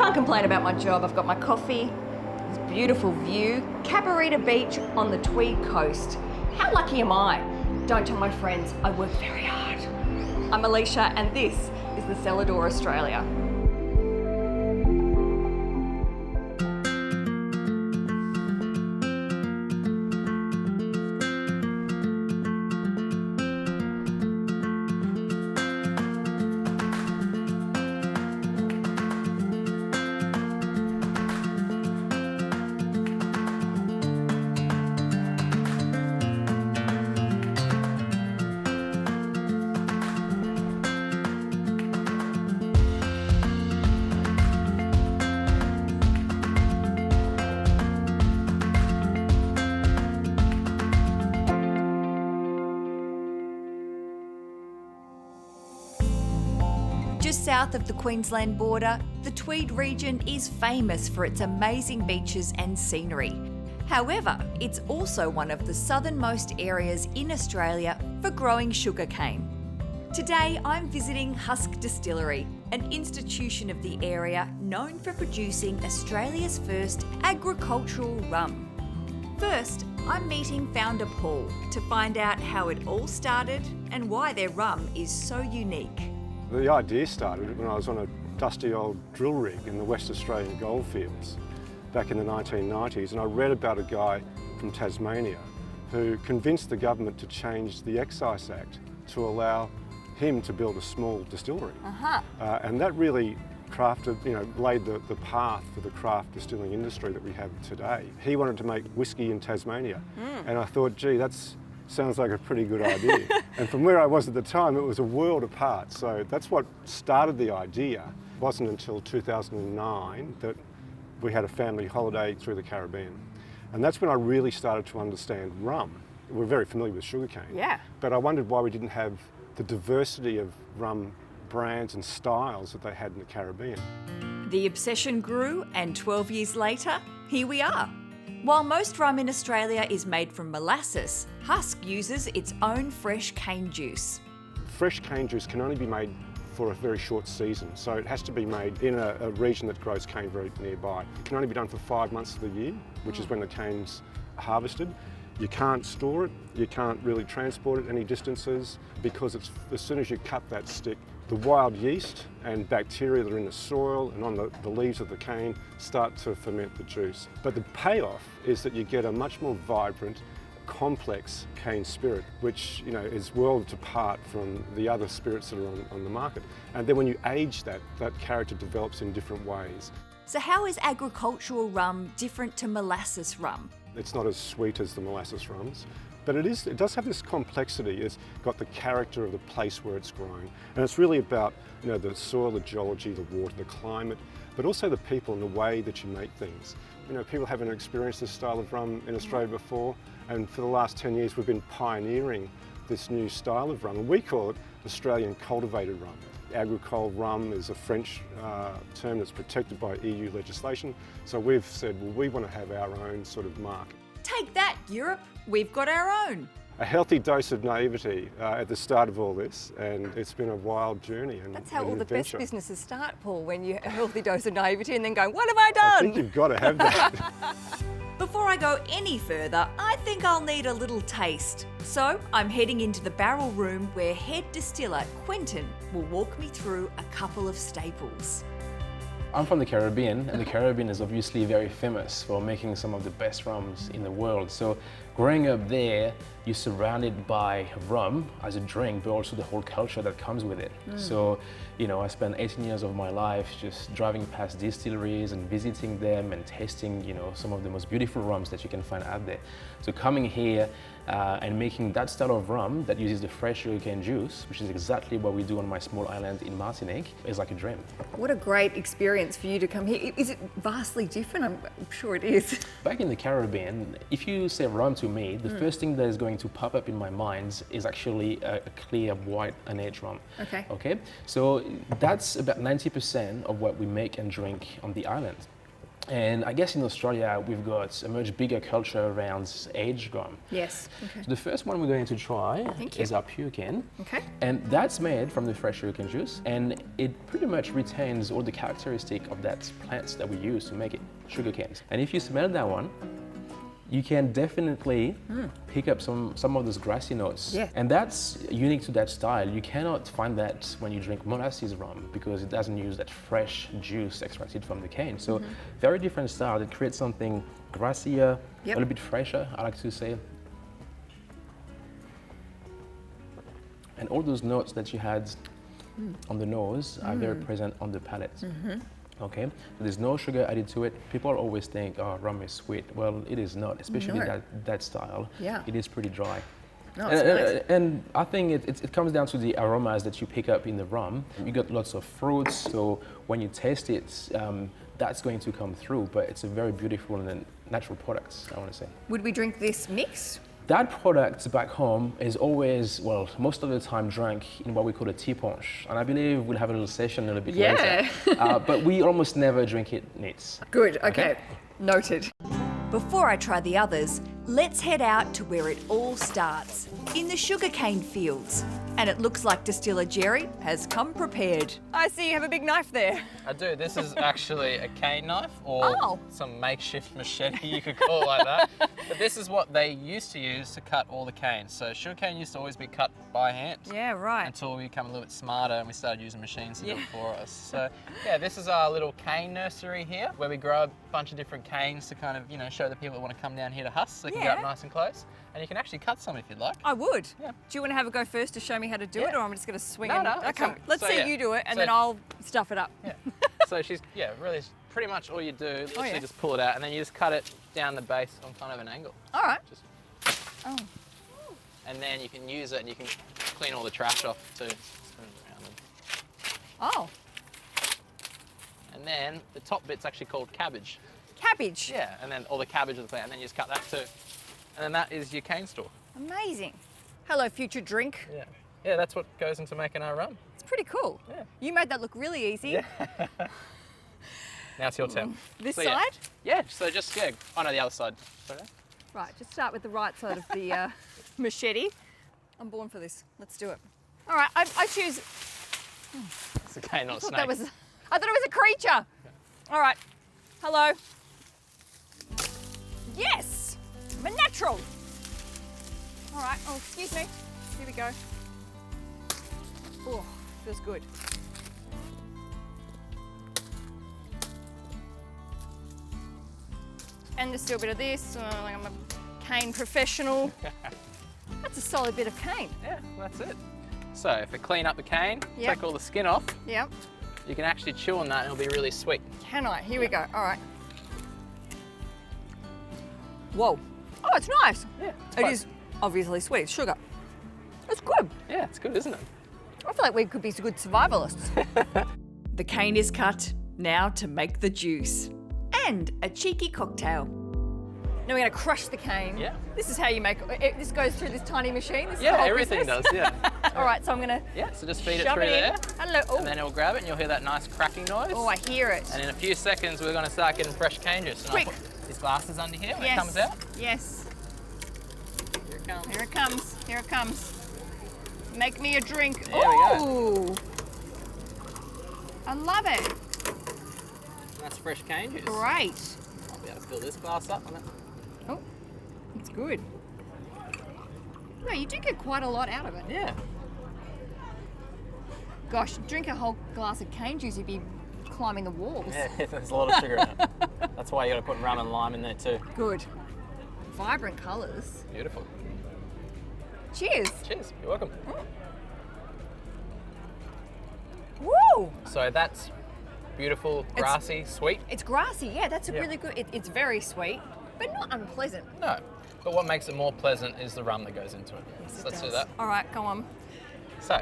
Can't complain about my job. I've got my coffee, this beautiful view, Cabarita Beach on the Tweed coast. How lucky am I? Don't tell my friends, I work very hard. I'm Aleisha and this is the Cellar Door Australia. Just south of the Queensland border, the Tweed region is famous for its amazing beaches and scenery. However, it's also one of the southernmost areas in Australia for growing sugarcane. Today, I'm visiting Husk Distillery, an institution of the area known for producing Australia's first agricultural rum. First, I'm meeting founder Paul to find out how it all started and why their rum is so unique. The idea started when I was on a dusty old drill rig in the West Australian goldfields back in the 1990s, and I read about a guy from Tasmania who convinced the government to change the Excise Act to allow him to build a small distillery. And that really laid the path for the craft distilling industry that we have today. He wanted to make whiskey in Tasmania, and I thought, gee, sounds like a pretty good idea. And from where I was at the time, it was a world apart. So that's what started the idea. It wasn't until 2009 that we had a family holiday through the Caribbean. And that's when I really started to understand rum. We're very familiar with sugarcane. Yeah. But I wondered why we didn't have the diversity of rum brands and styles that they had in the Caribbean. The obsession grew, and 12 years later, here we are. While most rum in Australia is made from molasses, Husk uses its own fresh cane juice. Fresh cane juice can only be made for a very short season, so it has to be made in a region that grows cane very nearby. It can only be done for 5 months of the year, which is when the cane's harvested. You can't store it, you can't really transport it any distances, because as soon as you cut that stick, the wild yeast and bacteria that are in the soil and on the leaves of the cane start to ferment the juice. But the payoff is that you get a much more vibrant, complex cane spirit, which is worlds apart from the other spirits that are on the market. And then when you age that character develops in different ways. So how is agricultural rum different to molasses rum? It's not as sweet as the molasses rums, but it does have this complexity. It's got the character of the place where it's grown. And it's really about the soil, the geology, the water, the climate, but also the people and the way that you make things. People haven't experienced this style of rum in Australia before, and for the last 10 years we've been pioneering this new style of rum, and we call it Australian cultivated rum. Agricole rum is a French term that's protected by EU legislation, so we've said, well, we want to have our own sort of mark. Take that, Europe! We've got our own. A healthy dose of naivety at the start of all this, and it's been a wild journey. That's how all the best businesses start, Paul, when you have a healthy dose of naivety and then go, what have I done? I think you've got to have that. Before I go any further, I think I'll need a little taste. So I'm heading into the barrel room where head distiller Quentin will walk me through a couple of staples. I'm from the Caribbean, and the Caribbean is obviously very famous for making some of the best rums in the world. So growing up there, you're surrounded by rum as a drink, but also the whole culture that comes with it. So, I spent 18 years of my life just driving past distilleries and visiting them and tasting, some of the most beautiful rums that you can find out there. So coming here and making that style of rum that uses the fresh sugarcane juice, which is exactly what we do on my small island in Martinique, is like a dream. What a great experience for you to come here. Is it vastly different? I'm sure it is. Back in the Caribbean, if you say rum to me, the first thing that is going to pop up in my mind is actually a clear white and aged rum. Okay. So that's about 90% of what we make and drink on the island. And I guess in Australia, we've got a much bigger culture around aged rum. Yes. Okay. So the first one we're going to try Thank you. is our pure cane. Okay. And that's made from the fresh sugarcane juice, and it pretty much retains all the characteristics of that plants that we use to make it, sugar canes. And if you smell that one, you can definitely pick up some of those grassy notes. Yeah. And that's unique to that style. You cannot find that when you drink molasses rum because it doesn't use that fresh juice extracted from the cane. So very different style. It creates something grassier, a little bit fresher, I like to say. And all those notes that you had on the nose are very present on the palate. Okay, so there's no sugar added to it. People always think, oh, rum is sweet. Well, it is not, especially that style. Yeah. It is pretty dry. No, it's nice. And I think it comes down to the aromas that you pick up in the rum. You got lots of fruits, so when you taste it, that's going to come through, but it's a very beautiful and natural product, I want to say. Would we drink this mix? That product back home is always, well, most of the time drank in what we call a tea punch. And I believe we'll have a little session a little bit later. But we almost never drink it neat. Good, okay. Noted. Before I try the others, let's head out to where it all starts, in the sugarcane fields. And it looks like distiller Jerry has come prepared. I see you have a big knife there. I do. This is actually a cane knife or some makeshift machete, you could call it like that. But this is what they used to use to cut all the canes. So sugarcane used to always be cut by hand. Yeah, right. Until we became a little bit smarter and we started using machines to do it for us. So yeah, this is our little cane nursery here where we grow a bunch of different canes to kind of, you know, show the people that want to come down here to Husk so they can get up nice and close. And you can actually cut some if you'd like. I would. Yeah. Do you want to have a go first to show me how to do it, or I'm just going to swing No, in? no, Okay, let's see you do it, and then I'll stuff it up. Yeah. So she's, really pretty much all you do, literally just pull it out and then you just cut it down the base on kind of an angle. All right. Just, and then you can use it and you can clean all the trash off too. Spin it around Oh, and then the top bit's actually called cabbage. cabbage. Yeah, and then all the cabbage of the plant, and then you just cut that too. And then that is your cane store. Amazing. Hello, future drink. Yeah. Yeah, that's what goes into making our rum. It's pretty cool. Yeah. You made that look really easy. Yeah. Now it's your turn. This So, side? Yeah, so just, oh no, the other side. Sorry. Right, just start with the right side of the machete. I'm born for this. Let's do it. All right, I choose. It's a cane, not a snake. I thought it was a creature. All right. Hello. Yes, I'm a natural. All right. Oh, excuse me. Here we go. Oh, feels good. And there's still a bit of this. Like I'm a cane professional. That's a solid bit of cane. Yeah, that's it. So if we clean up the cane, Yep. take all the skin off, Yep. you can actually chew on that and it'll be really sweet. Can I? Here we go. All right. Whoa. Oh, it's nice. Yeah. It is obviously sweet. It's sugar. It's good. Yeah, it's good, isn't it? I feel like we could be good survivalists. The cane is cut, now to make the juice. And a cheeky cocktail. Now we're going to crush the cane. Yeah. This is how you make it. This goes through this tiny machine. This is the Yeah, whole everything business. does, yeah. All right, so I'm going to Yeah, so just feed it shove through it in. there. Hello. Oh. And then it'll grab it and you'll hear that nice cracking noise. Oh, I hear it. And in a few seconds, we're going to start getting fresh cane juice. And Quick. I'll put these glasses under here when Yes. it comes out. Yes. Here it comes. Here it comes. Here it comes. Make me a drink. There we go. Ooh. I love it. That's fresh cane juice. Great. I'll be able to fill this glass up on it. Oh, it's good. No, you do get quite a lot out of it. Yeah. Gosh, drink a whole glass of cane juice, you'd be climbing the walls. Yeah, there's a lot of sugar in it. That's why you got to put rum and lime in there too. Good. Vibrant colours. Beautiful. Cheers. Cheers. You're welcome. Woo! So that's beautiful, grassy, sweet. It's grassy, yeah, that's a Yeah. really good, it's very sweet, but not unpleasant. No, but what makes it more pleasant is the rum that goes into it. Yes, it Let's do does. that. All right, go on. So,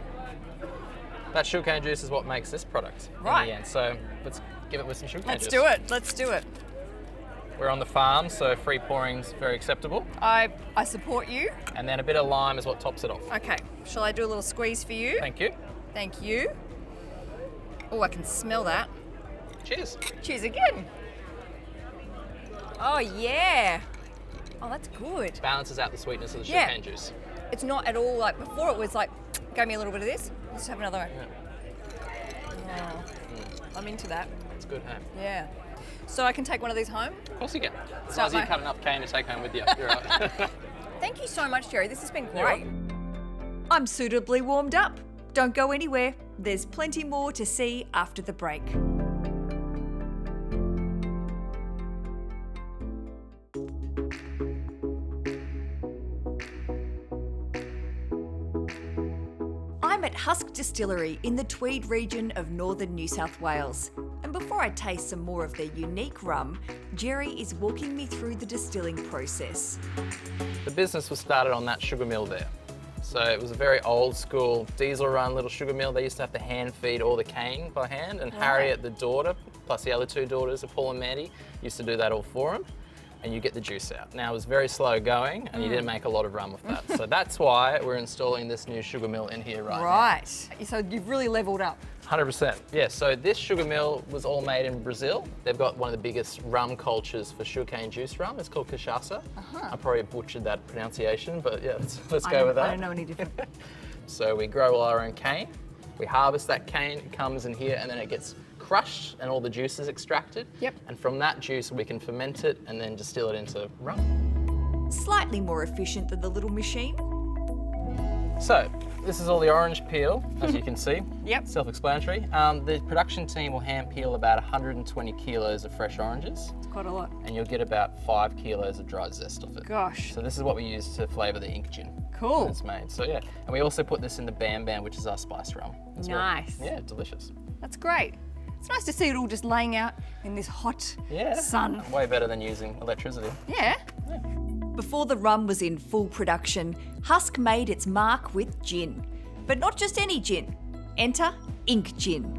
that sugarcane juice is what makes this product Right. in the end. So let's give it with some sugarcane Let's juice. do it, let's do it. We're on the farm, so free pouring's very acceptable. I support you. And then a bit of lime is what tops it off. Okay, shall I do a little squeeze for you? Thank you. Thank you. Oh, I can smell that. Cheers. Cheers again. yeah. Oh, that's good. Balances out the sweetness of the Yeah. sugarcane juice. It's not at all like before. It was like, go me a little bit of this. Let's have another one. Yeah. Oh, I'm into that. It's good, hey? Yeah. So I can take one of these home. Of course you can. As Start long as you my- cut enough cane to take home with you. You're right. Thank you so much, Jerry. This has been You're great. I'm suitably warmed up. Don't go anywhere. There's plenty more to see after the break. I'm at Husk Distillery in the Tweed region of northern New South Wales. And before I taste some more of their unique rum, Jerry is walking me through the distilling process. The business was started on that sugar mill there. So it was a very old school diesel run little sugar mill. They used to have to hand feed all the cane by hand, and Harriet, the daughter, plus the other two daughters of Paul and Mandy, used to do that all for them. And you get the juice out. Now it was very slow going and you didn't make a lot of rum with that. So that's why we're installing this new sugar mill in here right now. Right. So you've really leveled up. 100%. Yeah, so this sugar mill was all made in Brazil. They've got one of the biggest rum cultures for sugarcane juice rum. It's called cachaça. I probably butchered that pronunciation, but yeah, let's go with that. I don't know any different. So we grow all our own cane. We harvest that cane, it comes in here, and then it gets crushed and all the juice is extracted. Yep. And from that juice, we can ferment it and then distill it into rum. Slightly more efficient than the little machine. So this is all the orange peel, as you can see. Yep. Self-explanatory. The production team will hand peel about 120 kilos of fresh oranges, It's quite a lot. and you'll get about 5 kilos of dry zest off it. Gosh. So this is what we use to flavour the ink gin. Cool. When it's made. So yeah, and we also put this in the Bam Bam, which is our spice rum as well. Nice. Yeah, delicious. That's great. It's nice to see it all just laying out in this hot Yeah. sun. Way better than using electricity. Yeah. Before the rum was in full production, Husk made its mark with gin. But not just any gin. Enter ink gin.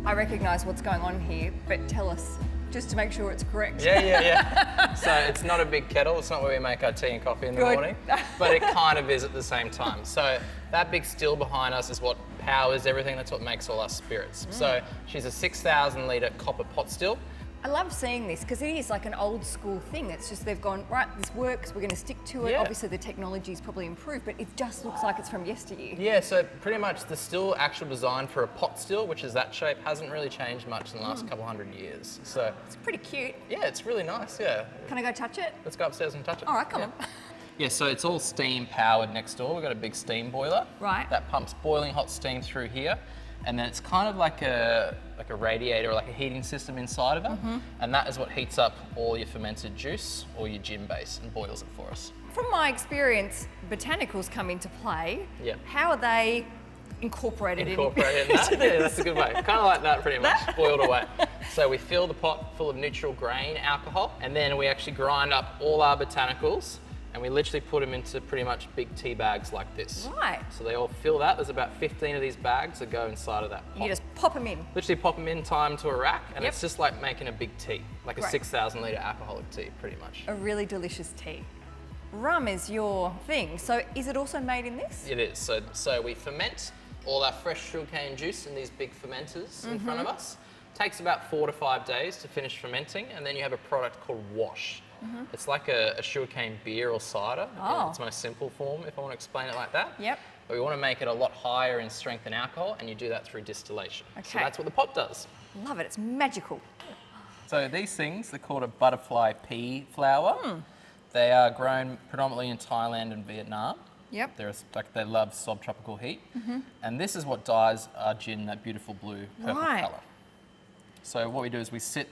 I recognise what's going on here, but tell us, just to make sure it's correct. Yeah. So it's not a big kettle. It's not where we make our tea and coffee in the Good. morning, but it kind of is at the same time. So that big still behind us is what powers everything. That's what makes all our spirits. So she's a 6,000 litre copper pot still. I love seeing this because it is like an old school thing. It's just they've gone, right, this works, we're going to stick to it. Yeah. Obviously the technology's probably improved, but it just looks like it's from yesteryear. Yeah, so pretty much the still actual design for a pot still, which is that shape, hasn't really changed much in the last couple hundred years. So It's pretty cute. yeah, it's really nice, yeah. Can I go touch it? Let's go upstairs and touch it. All right, come Yeah. on. Yeah, so it's all steam powered next door. We've got a big steam boiler. Right. That pumps boiling hot steam through here. And then it's kind of like a radiator or like a heating system inside of it. And that is what heats up all your fermented juice or your gin base and boils it for us. From my experience, botanicals come into play. Yep. How are they incorporated Incorporate in that. Yeah, that's a good way. Kind of like that pretty much, boiled away. So we fill the pot full of neutral grain alcohol, and then we actually grind up all our botanicals, and we literally put them into pretty much big tea bags like this. Right. So they all fill that. There's about 15 of these bags that go inside of that pot. You just pop them in. Literally pop them in time to a rack, and Yep. it's just like making a big tea, like a Great. 6,000 litre alcoholic tea, pretty much. A really delicious tea. Rum is your thing, so is it also made in this? It is. So we ferment all our fresh sugarcane juice in these big fermenters in front of us. Takes about 4 to 5 days to finish fermenting, and then you have a product called wash. It's like a sugarcane beer or cider in its most simple form, if I want to explain it like that. Yep. But we want to make it a lot higher in strength and alcohol, and you do that through distillation. So Okay. that's what the pot does. Love it, it's magical. So these things, they're called a butterfly pea flower. They are grown predominantly in Thailand and Vietnam. Yep. They love subtropical heat. And this is what dyes our gin that beautiful blue purple Right. colour. So what we do is we sit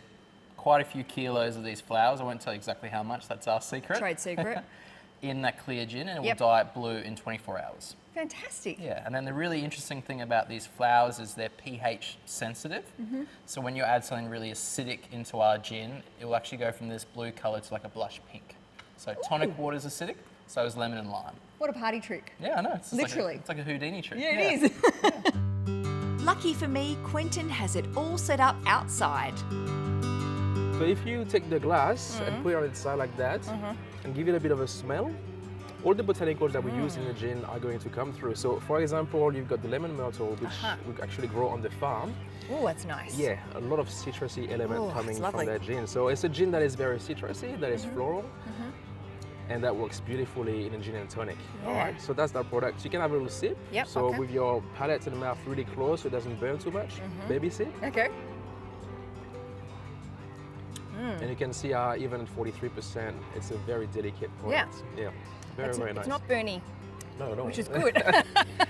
quite a few kilos of these flowers, I won't tell you exactly how much, that's our secret, Trade secret. in that clear gin, and it Yep. will dye it blue in 24 hours. Fantastic. Yeah, and then the really interesting thing about these flowers is they're pH sensitive. So when you add something really acidic into our gin, it will actually go from this blue colour to like a blush pink. So tonic water is acidic, so is lemon and lime. What a party trick. Yeah, I know. It's just Literally. it's like a Houdini trick. Yeah, it is. Lucky for me, Quentin has it all set up outside. So if you take the glass and put it on its side like that and give it a bit of a smell, all the botanicals that we use in the gin are going to come through. So for example, you've got the lemon myrtle, which we actually grow on the farm. Oh, that's nice. Yeah, a lot of citrusy element Oh, coming it's from lovely. that gin. So it's a gin that is very citrusy, that is floral, and that works beautifully in a gin and tonic. All Yeah. right, so that's that product. You can have a little sip. Yep, So okay. with your palate and mouth really close so it doesn't burn too much, baby sip. Okay. And you can see how even at 43%, it's a very delicate product. Yeah. Very, very nice. It's not burny, No, no. which is good.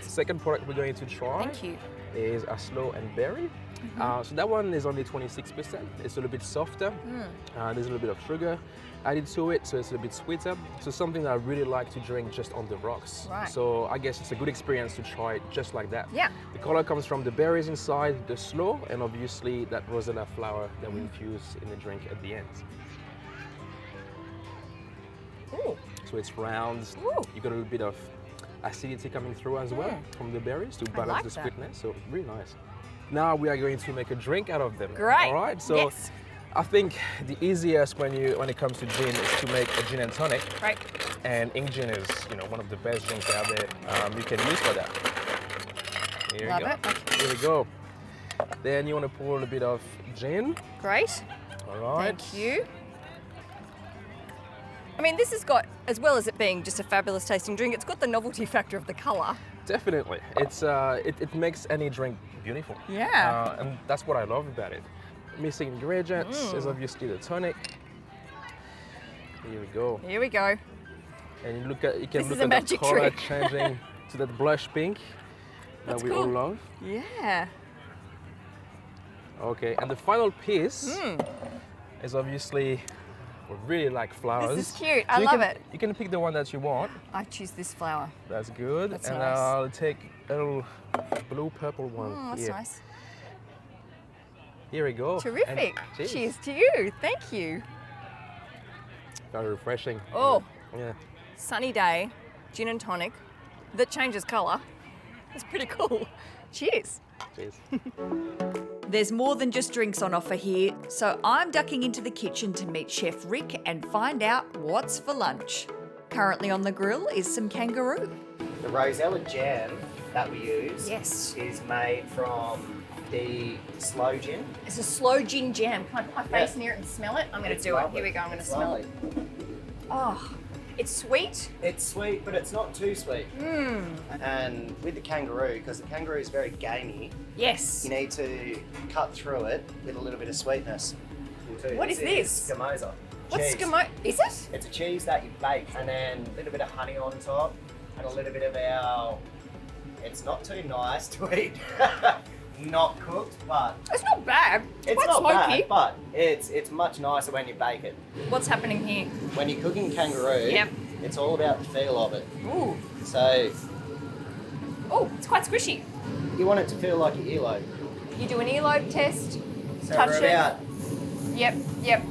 Second product we're going to try Thank you. is a slow and berry. So that one is only 26%. It's a little bit softer. There's a little bit of sugar added to it, so it's a little bit sweeter. So something that I really like to drink just on the rocks. Right. So I guess it's a good experience to try it just like that. Yeah. The color comes from the berries inside, the slow, and obviously that rosella flower that we infuse in the drink at the end. Ooh. So it's round. Ooh. You got a little bit of acidity coming through as well from the berries to balance like the that. sweetness. So really nice. Now we are going to make a drink out of them. Great. All right. So Yes. I think the easiest when it comes to gin is to make a gin and tonic. Right. And ink gin is one of the best drinks out there. You can use for that. Here Love we go. it. Okay. Here we go. Then you want to pour a little bit of gin. Great. All right. Thank you. I mean, this has got, as well as it being just a fabulous tasting drink, it's got the novelty factor of the colour. Definitely. It's it makes any drink beautiful. Yeah. And that's what I love about it. Missing ingredients is obviously the tonic. Here we go. Here we go. And you This can is look a at that magic color trick. changing to that blush pink that That's we all cool. love. Yeah. Okay, and the final piece is obviously, we really like flowers. This is cute. I you love can, it. You can pick the one that you want. I choose this flower. That's good. That's and nice. I'll take a little blue purple one. Oh, that's here. nice. Here we go. And Terrific. Cheers to you. Thank you. Very refreshing. Oh, Yeah. sunny day, gin and tonic that changes colour. It's pretty cool. Cheers. Cheers. There's more than just drinks on offer here, so I'm ducking into the kitchen to meet Chef Rick and find out what's for lunch. Currently on the grill is some kangaroo. The rosella jam that we use Yes. is made from the slow gin. It's a slow gin jam. Can I put my face Yeah. near it and smell it? I'm going to It's do lovely. it. Here we go. I'm going to It's smell lovely. it. Oh, it's sweet. It's sweet, but it's not too sweet. And with the kangaroo, because the kangaroo is very gamey, Yes. you need to cut through it with a little bit of sweetness. What is this? Scamosa. What's Cheese. skimo? Is it? It's a cheese that you bake, and then a little bit of honey on top, and a little bit of our. It's not too nice to eat, not cooked, but It's not bad. it's quite not smoky. bad. But it's much nicer when you bake it. What's happening here? When you're cooking kangaroo, Yep. it's all about the feel of it. Ooh. So Oh, it's quite squishy. you want it to feel like an earlobe. You do an earlobe test. So Touch we're it. about Yep.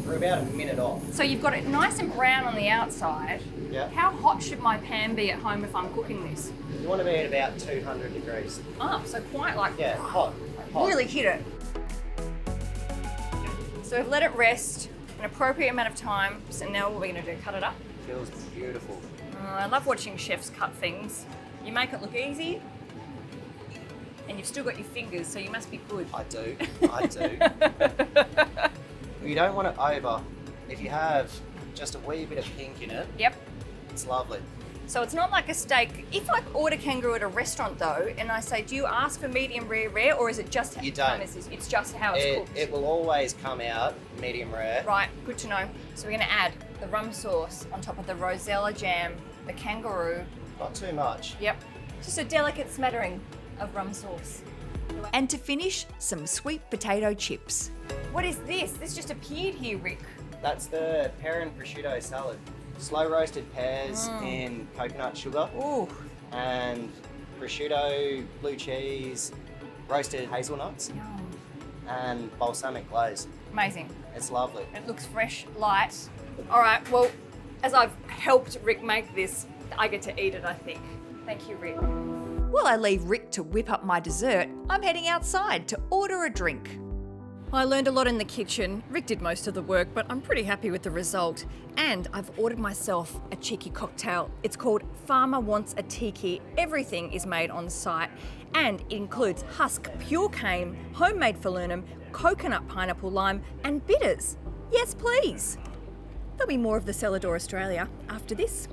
we're about a minute off. So you've got it nice and brown on the outside. Yeah. How hot should my pan be at home if I'm cooking this? You want to be at about 200 degrees. Ah, so quite like Yeah, hot. Hot. really hit it. So we've let it rest an appropriate amount of time. So now what we're going to do, cut it up. Feels beautiful. I love watching chefs cut things. You make it look easy, and you've still got your fingers, so you must be good. I do. I do. You don't want it over. If you have just a wee bit of pink in it, Yep. it's lovely. So it's not like a steak. If I order kangaroo at a restaurant though, and I say, do you ask for medium rare, or is it just You don't. It's just how it's cooked? It will always come out medium rare. Right, good to know. So we're going to add the rum sauce on top of the rosella jam, the kangaroo. Not too much. Yep. Just a delicate smattering of rum sauce. And to finish, some sweet potato chips. What is this? This just appeared here, Rick. That's the pear and prosciutto salad. Slow roasted pears in coconut sugar Ooh. and prosciutto, blue cheese, roasted hazelnuts, Yum. and balsamic glaze. Amazing. It's lovely. It looks fresh, light. All right, well, as I've helped Rick make this, I get to eat it, I think. Thank you, Rick. While I leave Rick to whip up my dessert, I'm heading outside to order a drink. Well, I learned a lot in the kitchen. Rick did most of the work, but I'm pretty happy with the result. And I've ordered myself a cheeky cocktail. It's called Farmer Wants a Tiki. Everything is made on site, and it includes Husk pure cane, homemade falernum, coconut pineapple lime, and bitters. Yes, please. There'll be more of the Cellar Door Australia after this.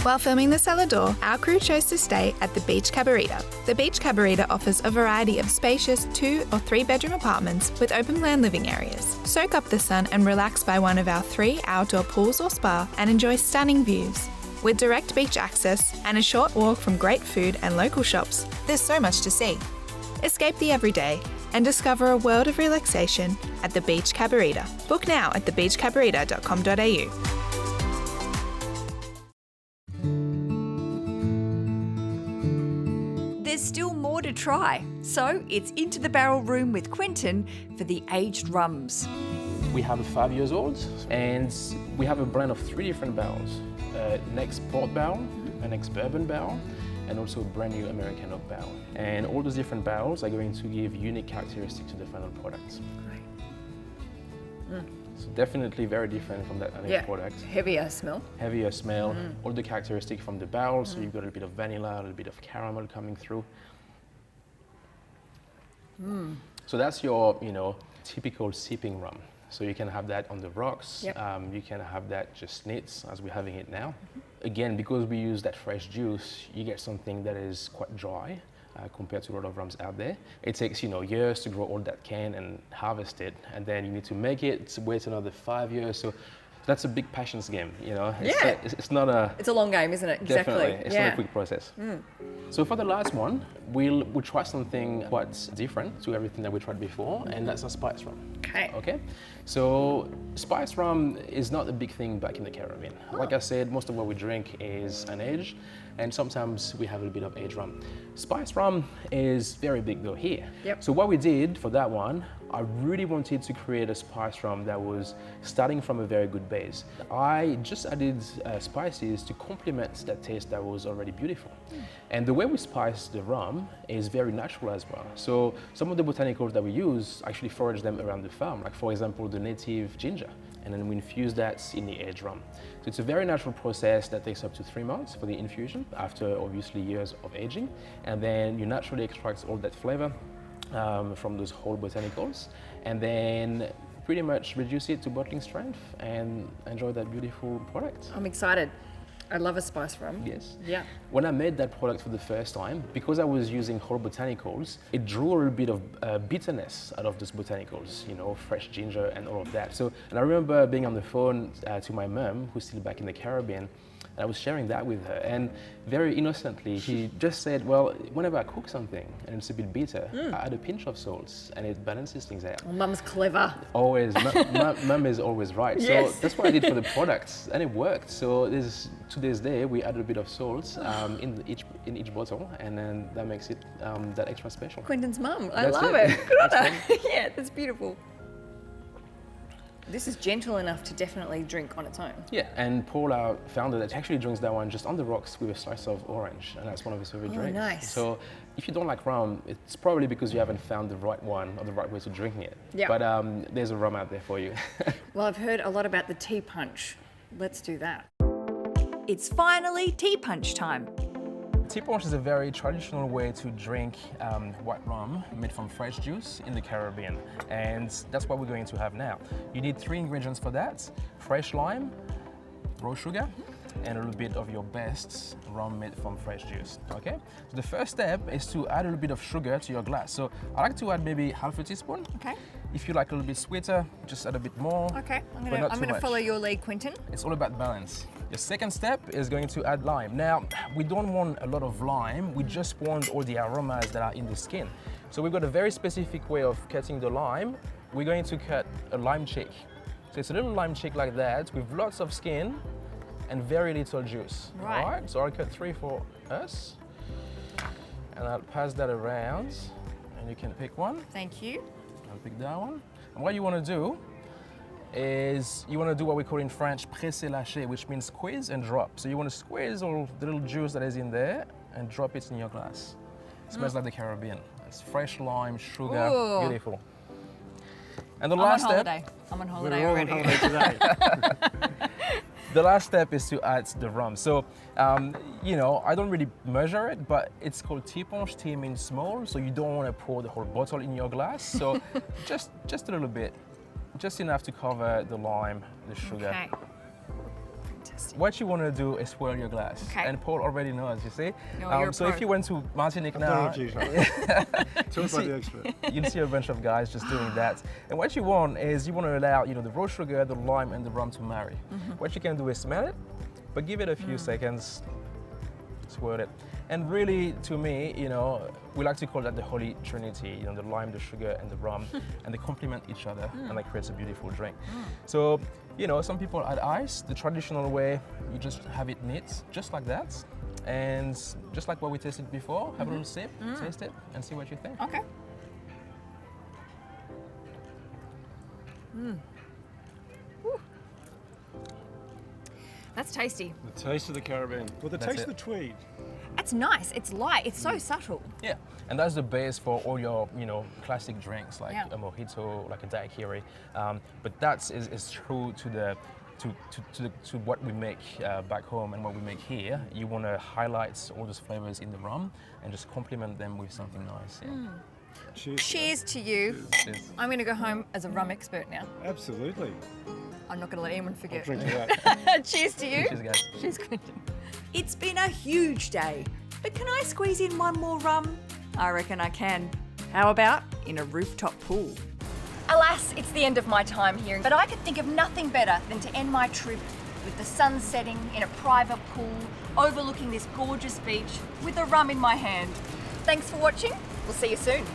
While filming the Cellar Door, our crew chose to stay at the Beach Cabarita. The Beach Cabarita offers a variety of spacious 2 or 3 bedroom apartments with open plan living areas. Soak up the sun and relax by one of our 3 outdoor pools or spa and enjoy stunning views. With direct beach access and a short walk from great food and local shops, there's so much to see. Escape the everyday and discover a world of relaxation at the Beach Cabarita. Book now at thebeachcabarita.com.au. There's still more to try, so it's into the barrel room with Quentin for the aged rums. We have a 5 years old, and we have a blend of 3 different barrels. An ex-port barrel, an ex-bourbon barrel, and also a brand new American oak barrel. And all those different barrels are going to give unique characteristics to the final product. Great. So definitely very different from that other product. Heavier smell. Heavier smell, all the characteristics from the barrel, so you've got a little bit of vanilla, a little bit of caramel coming through. So that's your, typical sipping rum. So you can have that on the rocks, you can have that just nits, as we're having it now. Again, because we use that fresh juice, you get something that is quite dry compared to a lot of rums out there. It takes, years to grow all that cane and harvest it, and then you need to make it, wait another 5 years. So that's a big patience game, It's not a... It's a long game, isn't it? Exactly. Definitely. It's not a quick process. So for the last one, we'll try something quite different to everything that we tried before, and that's a spice rum. Okay. So spice rum is not a big thing back in the Caribbean. Like I said, most of what we drink is unaged, and sometimes we have a little bit of aged rum. Spice rum is very big though here. So what we did for that one, I really wanted to create a spice rum that was starting from a very good base. I just added spices to complement that taste that was already beautiful. And the way we spice the rum is very natural as well. So some of the botanicals that we use, actually forage them around the farm, like for example, the native ginger. And then we infuse that in the aged rum. So it's a very natural process that takes up to 3 months for the infusion, after obviously years of aging. And then you naturally extract all that flavor from those whole botanicals, and then pretty much reduce it to bottling strength and enjoy that beautiful product. I'm excited. I love a spice rum. Yes. Yeah. When I made that product for the first time, because I was using whole botanicals, it drew a little bit of bitterness out of those botanicals, fresh ginger and all of that. So, and I remember being on the phone to my mum, who's still back in the Caribbean, and I was sharing that with her, and very innocently, she just said, well, whenever I cook something and it's a bit bitter, I add a pinch of salt and it balances things out. Well, Mum's clever. Always, mum is always right. Yes. So that's what I did for the products, and it worked. So to this day, we added a bit of salt in each bottle, and then that makes it that extra special. Quentin's mum. I That's love it. it. Good on That's her. Yeah, that's beautiful. This is gentle enough to definitely drink on its own. Yeah, and Paul, our founder, that actually drinks that one just on the rocks with a slice of orange, and that's one of his favorite drinks. Nice. So if you don't like rum, it's probably because you haven't found the right one or the right way to drinking it. Yeah. But there's a rum out there for you. Well, I've heard a lot about the tea punch. Let's do that. It's finally tea punch time. Tea punch is a very traditional way to drink white rum made from fresh juice in the Caribbean, and that's what we're going to have now. You need 3 ingredients for that: fresh lime, raw sugar, and a little bit of your best rum made from fresh juice. Okay? So the first step is to add a little bit of sugar to your glass. So I like to add maybe half a teaspoon. Okay. If you like a little bit sweeter, just add a bit more. Okay. I'm but not too gonna much. follow your lead, Quentin. It's all about balance. The second step is going to add lime. Now, we don't want a lot of lime, we just want all the aromas that are in the skin. So we've got a very specific way of cutting the lime. We're going to cut a lime cheek. So it's a little lime cheek like that with lots of skin and very little juice. Right. All right, so I'll cut 3 for us. And I'll pass that around, and you can pick one. Thank you. I'll pick that one. And what you want to do is you want to do what we call in French presser lâcher, which means squeeze and drop. So you want to squeeze all the little juice that is in there and drop it in your glass. It smells like the Caribbean. It's fresh lime, sugar, Ooh. beautiful. And the last step. I'm on holiday We're all already. on holiday today. The last step is to add the rum. So, you know, I don't really measure it, but it's called tea punch. Tea means small, so you don't want to pour the whole bottle in your glass. So just a little bit, just enough to cover the lime, the sugar. Okay. Fantastic. What you want to do is swirl your glass. Okay. And Paul already knows, you see? No, you're a so pro. if you went to Martinique Done now, it a few times. Talk about the expert. you'll see a bunch of guys just doing that. And what you want is you want to allow, you know, the raw sugar, the lime, and the rum to marry. What you can do is smell it, but give it a few seconds, swirl it. And really, to me, you know, we like to call that the Holy Trinity, you know, the lime, the sugar, and the rum, and they complement each other, and that creates a beautiful drink. So, you know, some people add ice. The traditional way, you just have it neat, just like that. And just like what we tasted before, have a little sip, taste it, and see what you think. Okay. Woo. That's tasty. The taste of the Caribbean. Well, the That's taste of it. the tweed. It's nice. It's light. It's so subtle. Yeah, and that's the base for all your, you know, classic drinks like Yeah. a mojito, like a daiquiri. But that is true to the to what we make back home and what we make here. You want to highlight all those flavors in the rum and just complement them with something nice. Yeah. Cheers. Cheers to you. Cheers. I'm going to go home as a rum expert now. Absolutely. I'm not going to let anyone I'll forget. drink to that. Cheers to you. Cheers, guys. Cheers, Quentin. It's been a huge day, but can I squeeze in one more rum? I reckon I can. How about in a rooftop pool? Alas, it's the end of my time here, but I could think of nothing better than to end my trip with the sun setting in a private pool, overlooking this gorgeous beach with a rum in my hand. Thanks for watching. We'll see you soon.